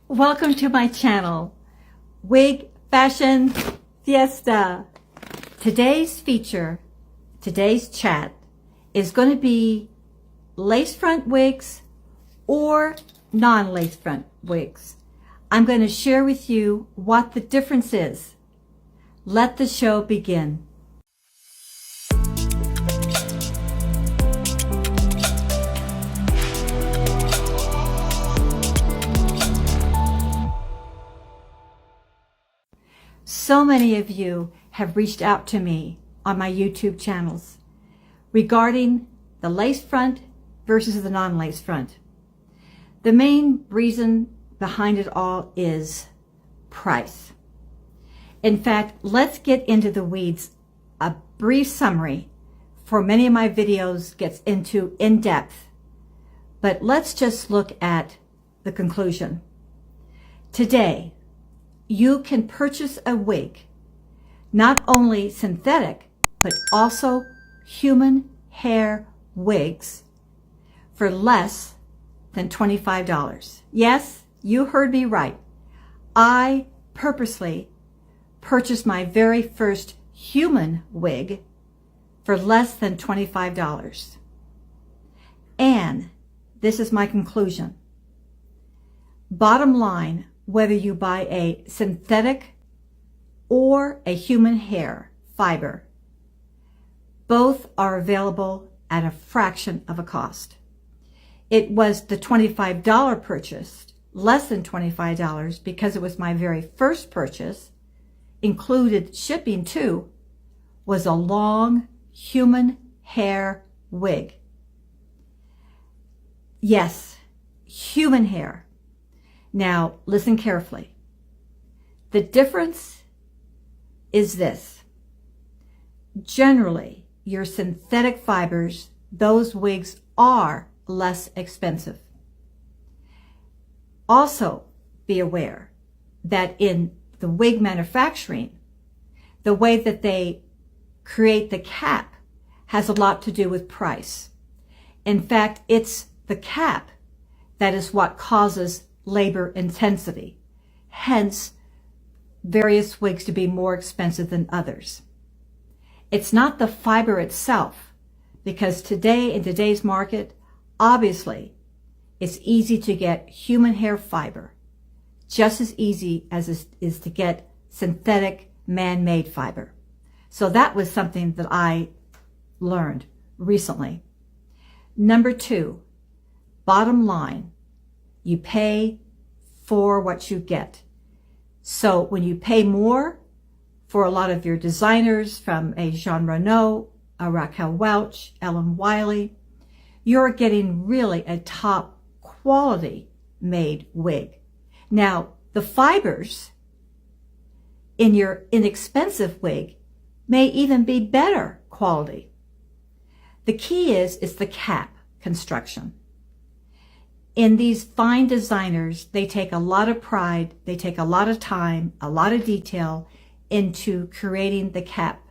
Welcome to my channel, Wig Fashion Fiesta. Today's feature, today's chat, is going to be lace front wigs or non-lace front wigs. I'm going to share with you what the difference is. Let the show begin. So many of you have reached out to me on my YouTube channels regarding the lace front versus the non-lace front. The main reason behind it all is price. In fact, let's get into the weeds. A brief summary for many of my videos gets into in depth, but let's just look at the conclusion. Today, you can purchase a wig, not only synthetic, but also human hair wigs for less than $25. Yes, you heard me right. I purposely purchased my very first human wig for less than $25. And this is my conclusion. Bottom line, whether you buy a synthetic or a human hair fiber, both are available at a fraction of a cost. It was the $25 purchase, less than $25, because it was my very first purchase, included shipping too, was a long human hair wig. Yes, human hair. Now, listen carefully. The difference is this. Generally, your synthetic fibers, those wigs are less expensive. Also, be aware that in the wig manufacturing, the way that they create the cap has a lot to do with price. In fact, it's the cap that is what causes labor intensity, hence various wigs to be more expensive than others. It's not the fiber itself, because today, in today's market, obviously, it's easy to get human hair fiber, just as easy as it is to get synthetic man-made fiber. So that was something that I learned recently. Number two, bottom line, you pay for what you get. So when you pay more for a lot of your designers, from a Jean Renault, a Raquel Welch, Ellen Wiley, you're getting really a top quality made wig. Now, the fibers in your inexpensive wig may even be better quality. The key is the cap construction. In these fine designers, they take a lot of pride, they take a lot of time, a lot of detail into creating the cap.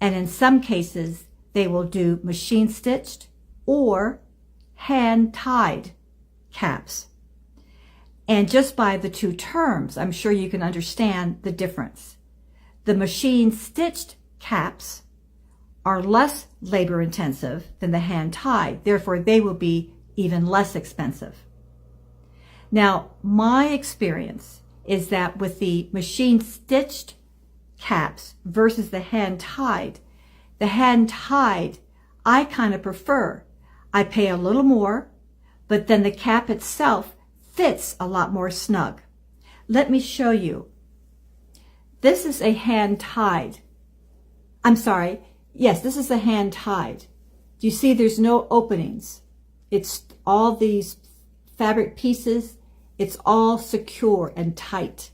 And in some cases, they will do machine stitched or hand tied caps. And just by the two terms, I'm sure you can understand the difference. The machine stitched caps are less labor intensive than the hand tied. Therefore, they will be even less expensive. Now, my experience is that with the machine stitched caps versus the hand tied I kind of prefer. I pay a little more, but then the cap itself fits a lot more snug. Let me show you. This is a hand tied. I'm sorry. Yes, this is a hand tied. Do you see there's no openings? It's all these fabric pieces, it's all secure and tight.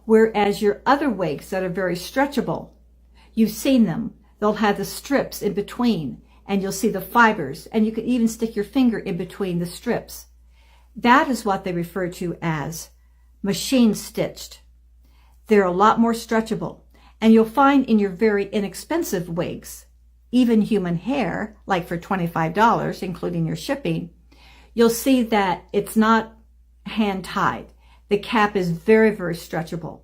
Whereas your other wigs that are very stretchable, you've seen them. They'll have the strips in between, and you'll see the fibers, and you can even stick your finger in between the strips. That is what they refer to as machine stitched. They're a lot more stretchable, and you'll find in your very inexpensive wigs, even human hair, like for $25, including your shipping, you'll see that it's not hand tied. the cap is very, very stretchable.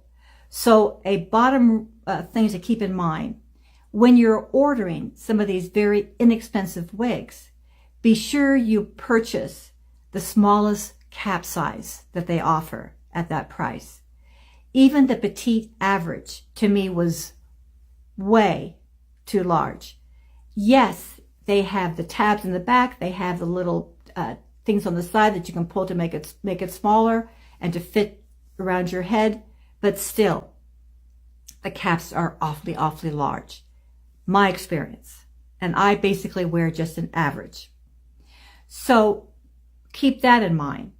So a bottom thing to keep in mind, when you're ordering some of these very inexpensive wigs, be sure you purchase the smallest cap size that they offer at that price. Even the petite average to me was way too large. Yes, they have the tabs in the back. They have the little things on the side that you can pull to make it smaller and to fit around your head. But still, the caps are awfully, awfully large. My experience. And I basically wear just an average. So keep that in mind.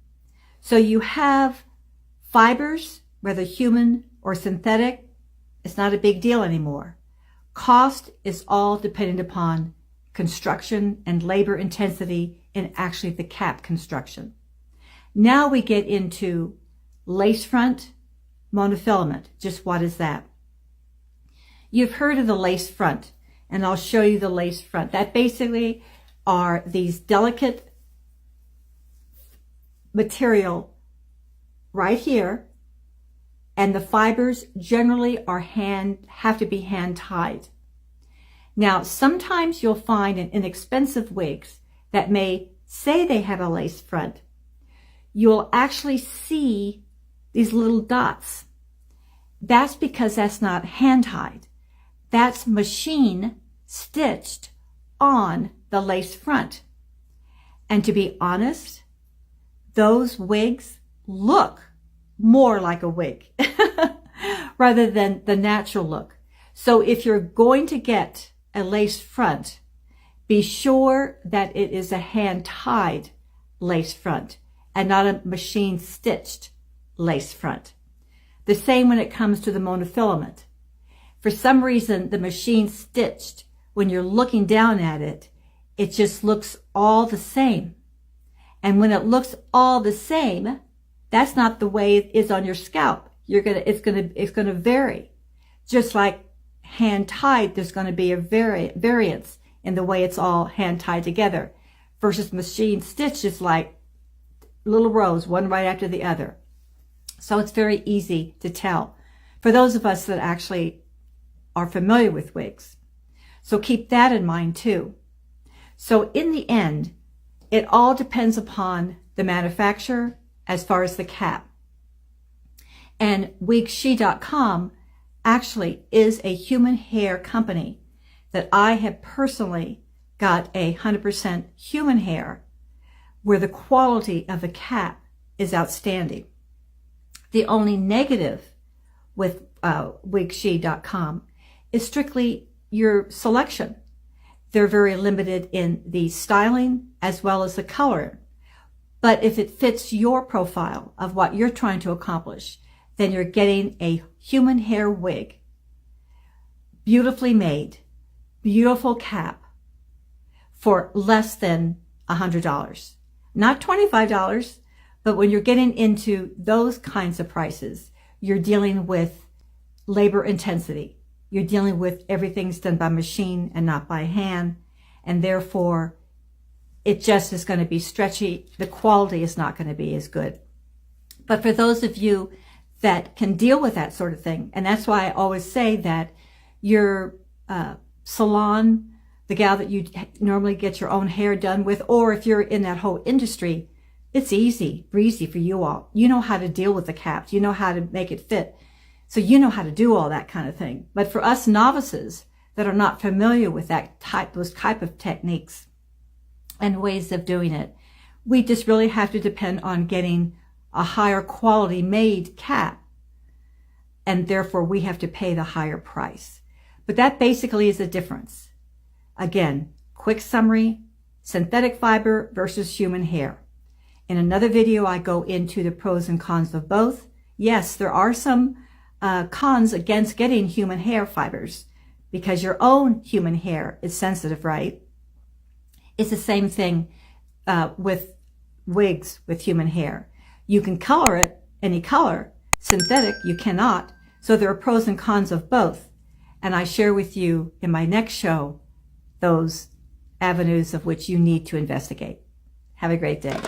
So you have fibers, whether human or synthetic, it's not a big deal anymore. Cost is all dependent upon construction and labor intensity in actually the cap construction. Now we get into lace front, monofilament. Just what is that? You've heard of the lace front, and I'll show you the lace front. That basically are these delicate material right here, and the fibers generally have to be hand tied. Now, sometimes you'll find in inexpensive wigs that may say they have a lace front, you'll actually see these little dots. That's because that's not hand tied. That's machine stitched on the lace front. And to be honest, those wigs look more like a wig rather than the natural look. So if you're going to get a lace front, be sure that it is a hand-tied lace front and not a machine-stitched lace front. The same when it comes to the monofilament. For some reason, the machine-stitched, when you're looking down at it, it just looks all the same. And when it looks all the same, that's not the way it is on your scalp. It's gonna vary. Just like hand tied, there's gonna be a variance in the way it's all hand tied together. Versus machine stitched is like little rows, one right after the other. So it's very easy to tell for those of us that actually are familiar with wigs. So keep that in mind too. So in the end, it all depends upon the manufacturer as far as the cap. And wigshe.com actually is a human hair company that I have personally got 100% human hair where the quality of the cap is outstanding. The only negative with wigshe.com is strictly your selection. They're very limited in the styling as well as the color. But if it fits your profile of what you're trying to accomplish, then you're getting a human hair wig, beautifully made, beautiful cap for less than $100. Not $25, but when you're getting into those kinds of prices, you're dealing with labor intensity. You're dealing with everything's done by machine and not by hand, and therefore it just is going to be stretchy. The quality is not going to be as good. But for those of you that can deal with that sort of thing, and that's why I always say that your salon, the gal that you normally get your own hair done with, or if you're in that whole industry, it's easy, breezy for you all. You know how to deal with the caps. You know how to make it fit. So you know how to do all that kind of thing. But for us novices that are not familiar with those type of techniques and ways of doing it, we just really have to depend on getting a higher quality made cap. And therefore we have to pay the higher price. But that basically is the difference. Again, quick summary, synthetic fiber versus human hair. In another video, I go into the pros and cons of both. Yes, there are some cons against getting human hair fibers because your own human hair is sensitive, right? It's the same thing with wigs with human hair. You can color it any color. Synthetic, you cannot. So there are pros and cons of both. And I share with you in my next show those avenues of which you need to investigate. Have a great day.